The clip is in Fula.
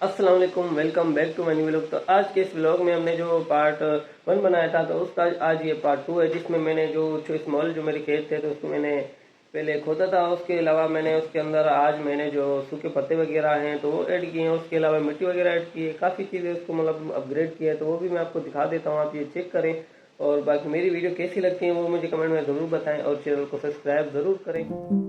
अस्सलाम वालेकुम, welcome back to my new vlog. तो आज के इस व्लॉग में हमने जो पार्ट 1 बनाया था तो उसका आज ये पार्ट 2 है, जिसमें मैंने जो स्मॉल जो मेरे खेत थे तो उसको मैंने पहले खोदा था। उसके अलावा मैंने उसके अंदर आज मैंने जो सूखे पत्ते वगैरह हैं तो वो ऐड किए हैं। उसके अलावा मिट्टी वगैरह ऐड की है, काफ़ी चीज़ें उसको मतलब अपग्रेड किया है, तो वो भी मैं आपको दिखा देता हूँ, आप ये चेक करें। और बाकी मेरी वीडियो कैसी लगती है वो मुझे कमेंट में ज़रूर बताएं और चैनल को सब्सक्राइब ज़रूर करें।